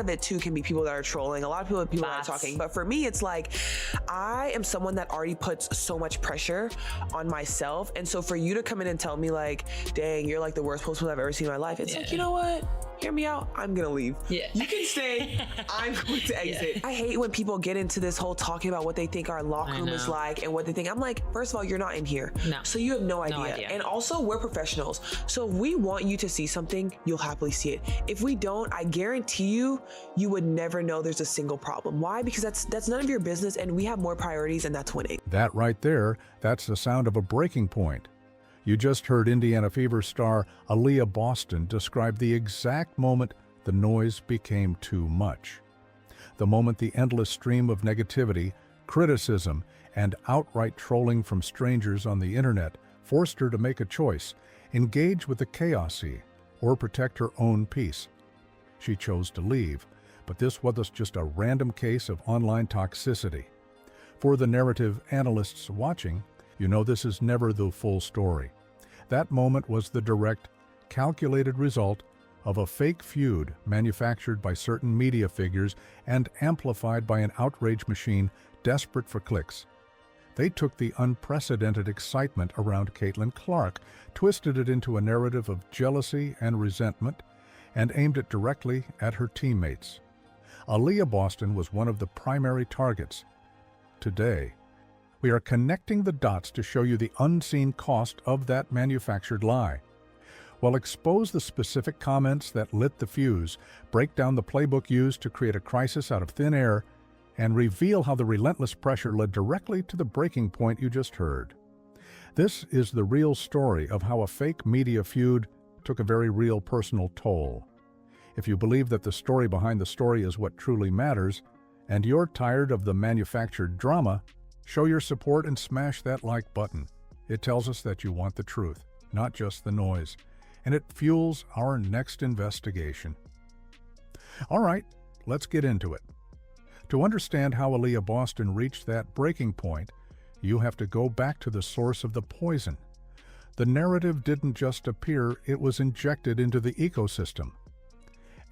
of it too can be people that are trolling. A lot of people are talking. But for me, it's like, I am someone that already puts so much pressure on myself. And so for you to come in and tell me like, dang, you're like the worst post I've ever seen in my life. It's like, you know what? Hear me out. I'm going to leave. Yeah. You can stay. I'm going to exit. Yeah. I hate when people get into this whole talking about what they think our locker room is like and what they think. I'm like, first of all, you're not in here. No. So you have no idea. And also, we're professionals. So if we want you to see something, you'll happily see it. If we don't, I guarantee you, you would never know there's a single problem. Why? Because that's none of your business, and we have more priorities, and that's winning. That right there, that's the sound of a breaking point. You just heard Indiana Fever star Aliyah Boston describe the exact moment the noise became too much. The moment the endless stream of negativity, criticism, and outright trolling from strangers on the internet forced her to make a choice: engage with the chaosy or protect her own peace. She chose to leave, but this wasn't just a random case of online toxicity. For the narrative analysts watching, you know this is never the full story. That moment was the direct, calculated result of a fake feud manufactured by certain media figures and amplified by an outrage machine desperate for clicks. They took the unprecedented excitement around Caitlin Clark, twisted it into a narrative of jealousy and resentment, and aimed it directly at her teammates. Aliyah Boston was one of the primary targets. Today, we are connecting the dots to show you the unseen cost of that manufactured lie. We'll expose the specific comments that lit the fuse, break down the playbook used to create a crisis out of thin air, and reveal how the relentless pressure led directly to the breaking point you just heard. This is the real story of how a fake media feud took a very real personal toll. If you believe that the story behind the story is what truly matters, and you're tired of the manufactured drama, show your support and smash that like button. It tells us that you want the truth, not just the noise, and it fuels our next investigation. All right, let's get into it. To understand how Aliyah Boston reached that breaking point, you have to go back to the source of the poison. The narrative didn't just appear, it was injected into the ecosystem.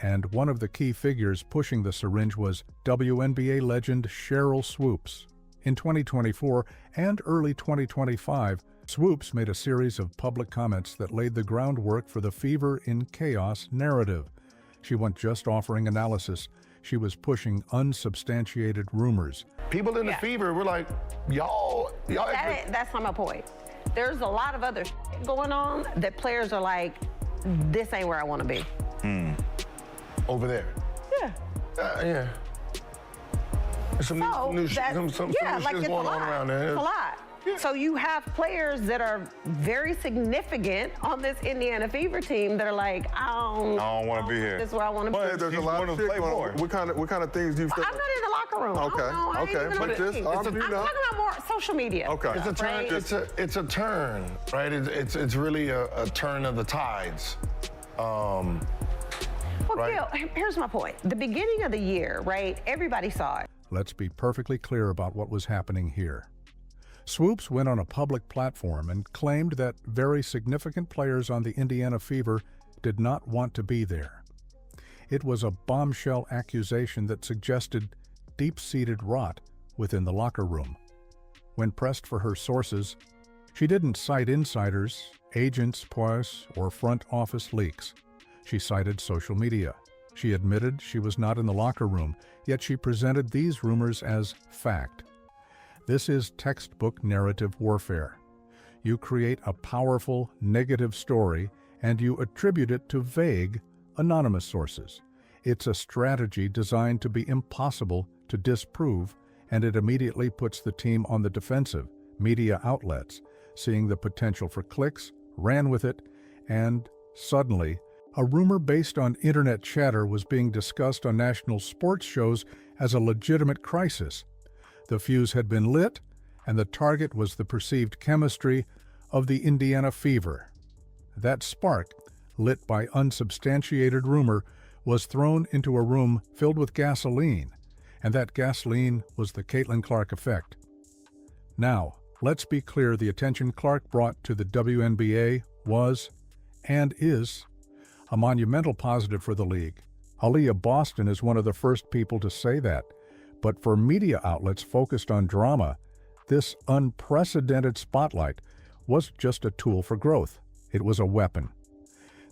And one of the key figures pushing the syringe was WNBA legend Sheryl Swoopes. In 2024 and early 2025, Swoopes made a series of public comments that laid the groundwork for the Fever in Chaos narrative. She wasn't just offering analysis, she was pushing unsubstantiated rumors. People in the Fever were like, y'all. That's not my point. There's a lot of other going on that players are like, this ain't where I want to be. Over there. Yeah. Yeah. Some new shit going on around there. It's a lot. Yeah. So you have players that are very significant on this Indiana Fever team that are like, I don't want to be here. This is where I want to be. There's a lot of shit going on. What kind of things do you feel? I'm not in the locker room. Okay. I'm talking about more social media. Okay. It's a turn. Right? It's a turn, right? It's really a turn of the tides. Well, right? Gil, here's my point. The beginning of the year, right? Everybody saw it. Let's be perfectly clear about what was happening here. Swoopes went on a public platform and claimed that very significant players on the Indiana Fever did not want to be there. It was a bombshell accusation that suggested deep-seated rot within the locker room. When pressed for her sources, she didn't cite insiders, agents, poise, or front office leaks. She cited social media. She admitted she was not in the locker room, yet she presented these rumors as fact. This is textbook narrative warfare. You create a powerful, negative story, and you attribute it to vague, anonymous sources. It's a strategy designed to be impossible to disprove, and it immediately puts the team on the defensive. Media outlets, seeing the potential for clicks, ran with it, and suddenly, a rumor based on internet chatter was being discussed on national sports shows as a legitimate crisis. The fuse had been lit, and the target was the perceived chemistry of the Indiana Fever. That spark, lit by unsubstantiated rumor, was thrown into a room filled with gasoline, and that gasoline was the Caitlin Clark effect. Now, let's be clear, the attention Clark brought to the WNBA was, and is, a monumental positive for the league. Aliyah Boston is one of the first people to say that, but for media outlets focused on drama, this unprecedented spotlight wasn't just a tool for growth, it was a weapon.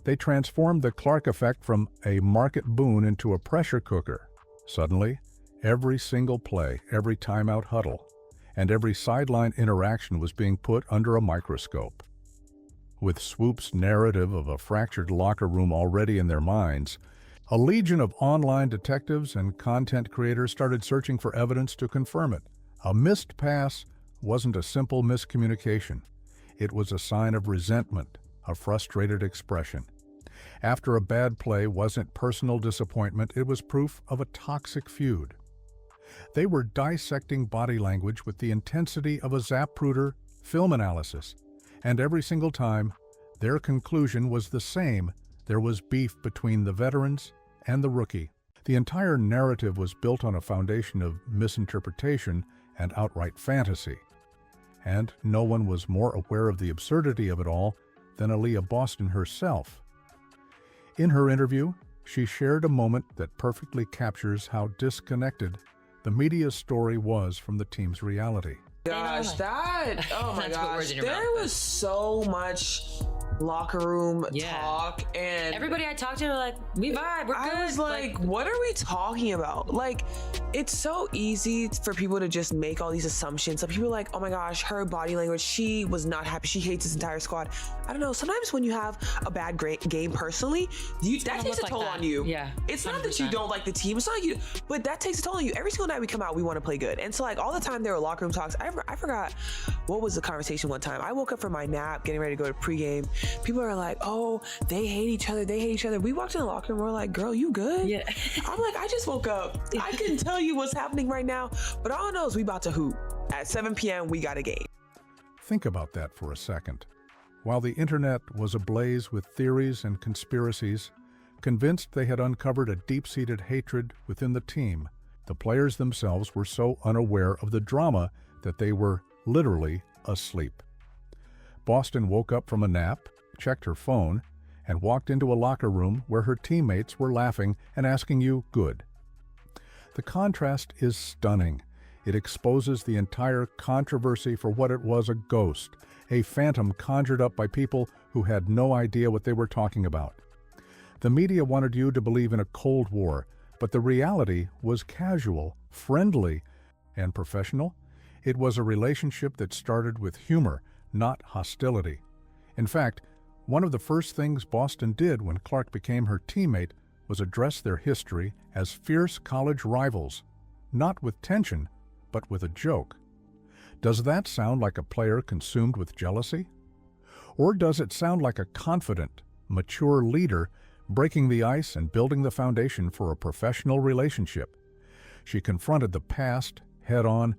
They transformed the Clark effect from a market boon into a pressure cooker. Suddenly, every single play, every timeout huddle, and every sideline interaction was being put under a microscope. With Swoopes' narrative of a fractured locker room already in their minds, a legion of online detectives and content creators started searching for evidence to confirm it. A missed pass wasn't a simple miscommunication. It was a sign of resentment, a frustrated expression. After a bad play wasn't personal disappointment, it was proof of a toxic feud. They were dissecting body language with the intensity of a Zapruder film analysis, and every single time, their conclusion was the same: there was beef between the veterans and the rookie. The entire narrative was built on a foundation of misinterpretation and outright fantasy. And no one was more aware of the absurdity of it all than Aliyah Boston herself. In her interview, she shared a moment that perfectly captures how disconnected the media's story was from the team's reality. Gosh, oh my gosh, there was so much locker room talk, and everybody I talked to were like, we vibe, we're good. I was like, what are we talking about? Like, it's so easy for people to just make all these assumptions. So people are like, oh my gosh, her body language, she was not happy, she hates this entire squad. I don't know, sometimes when you have a bad game personally, that takes a toll on you. Yeah, it's 100%. Not that you don't like the team, it's not you, but that takes a toll on you. Every single night we come out, we want to play good. And so like all the time there were locker room talks. I forgot what was the conversation one time. I woke up from my nap, getting ready to go to pregame. People are like, oh, they hate each other. We walked in the locker room, we're like, girl, you good? Yeah. I'm like, I just woke up. I couldn't tell you what's happening right now, but all I know is we about to hoop. At 7 p.m., we got a game. Think about that for a second. While the internet was ablaze with theories and conspiracies, convinced they had uncovered a deep-seated hatred within the team, the players themselves were so unaware of the drama that they were literally asleep. Boston woke up from a nap, checked her phone, and walked into a locker room where her teammates were laughing and asking you good. The contrast is stunning. It exposes the entire controversy for what it was: a ghost, a phantom conjured up by people who had no idea what they were talking about. The media wanted you to believe in a Cold War, but the reality was casual, friendly, and professional. It was a relationship that started with humor, not hostility. In fact, one of the first things Boston did when Clark became her teammate was address their history as fierce college rivals, not with tension, but with a joke. Does that sound like a player consumed with jealousy? Or does it sound like a confident, mature leader breaking the ice and building the foundation for a professional relationship? She confronted the past head-on,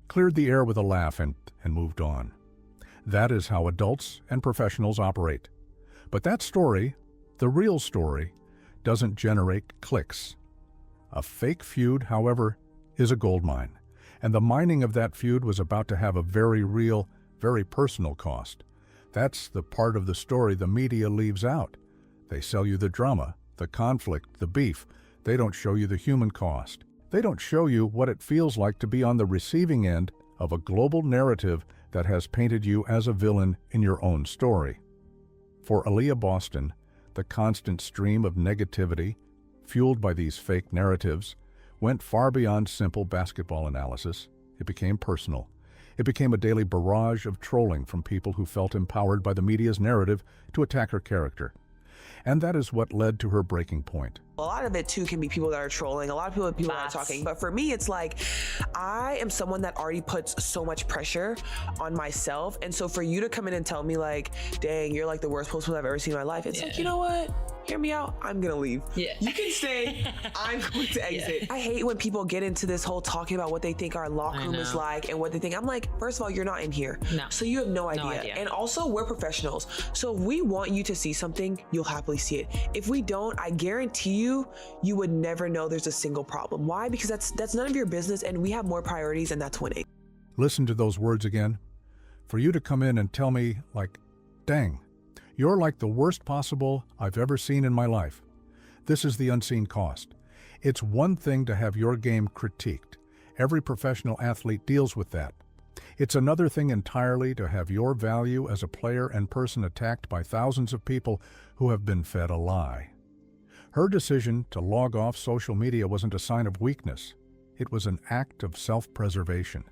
cleared the air with a laugh, and moved on. That is how adults and professionals operate. But that story, the real story, doesn't generate clicks. A fake feud, however, is a goldmine, and the mining of that feud was about to have a very real, very personal cost. That's the part of the story the media leaves out. They sell you the drama, the conflict, the beef. They don't show you the human cost. They don't show you what it feels like to be on the receiving end of a global narrative that has painted you as a villain in your own story. For Aliyah Boston, the constant stream of negativity, fueled by these fake narratives, went far beyond simple basketball analysis. It became personal. It became a daily barrage of trolling from people who felt empowered by the media's narrative to attack her character. And that is what led to her breaking point. A lot of it too can be people that are trolling. A lot of people are talking. But for me, it's like, I am someone that already puts so much pressure on myself. And so for you to come in and tell me like, dang, you're like the worst post I've ever seen in my life. It's like, you know what? Hear me out. I'm going to leave. Yeah. You can stay. I'm going to exit. Yeah. I hate when people get into this whole talking about what they think our locker room is like and what they think. I'm like, first of all, you're not in here. No. So you have no idea. And also, we're professionals. So if we want you to see something, you'll happily see it. If we don't, I guarantee you would never know there's a single problem. Why? Because that's none of your business, and we have more priorities, and that's winning. Listen to those words again. For you to come in and tell me, like, dang, you're like the worst possible I've ever seen in my life. This is the unseen cost. It's one thing to have your game critiqued. Every professional athlete deals with that. It's another thing entirely to have your value as a player and person attacked by thousands of people who have been fed a lie. Her decision to log off social media wasn't a sign of weakness. It was an act of self-preservation.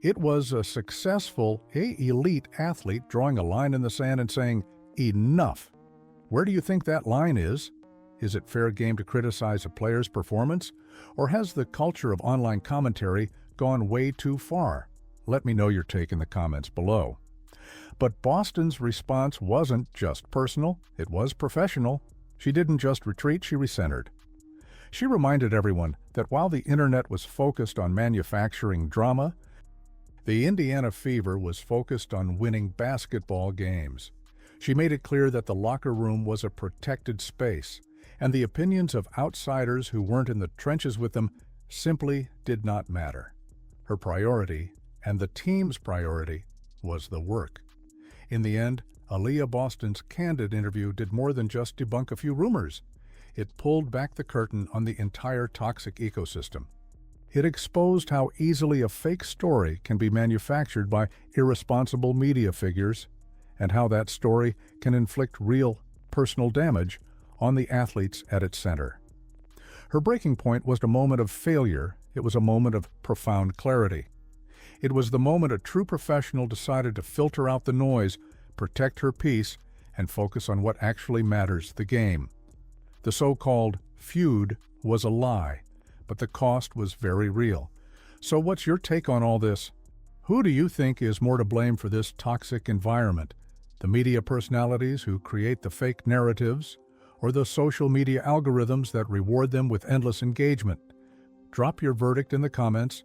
It was a successful, elite athlete drawing a line in the sand and saying, "Enough." Where do you think that line is? Is it fair game to criticize a player's performance? Or has the culture of online commentary gone way too far? Let me know your take in the comments below. But Boston's response wasn't just personal, it was professional. She didn't just retreat, she recentered. She reminded everyone that while the internet was focused on manufacturing drama, the Indiana Fever was focused on winning basketball games. She made it clear that the locker room was a protected space, and the opinions of outsiders who weren't in the trenches with them simply did not matter. Her priority, and the team's priority, was the work. In the end, Aliyah Boston's Candid interview did more than just debunk a few rumors. It pulled back the curtain on the entire toxic ecosystem. It exposed how easily a fake story can be manufactured by irresponsible media figures, and how that story can inflict real, personal damage on the athletes at its center. Her breaking point was a moment of failure. It was a moment of profound clarity. It was the moment a true professional decided to filter out the noise, protect her peace, and focus on what actually matters, the game. The so-called feud was a lie, but the cost was very real. So what's your take on all this? Who do you think is more to blame for this toxic environment? The media personalities who create the fake narratives, or the social media algorithms that reward them with endless engagement? Drop your verdict in the comments.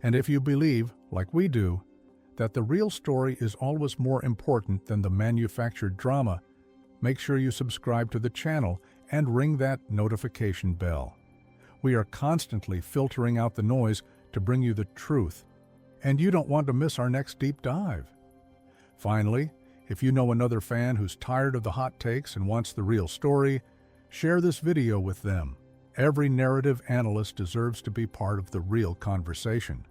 And if you believe, like we do, that the real story is always more important than the manufactured drama, make sure you subscribe to the channel and ring that notification bell. We are constantly filtering out the noise to bring you the truth, and you don't want to miss our next deep dive. Finally, if you know another fan who's tired of the hot takes and wants the real story, share this video with them. Every narrative analyst deserves to be part of the real conversation.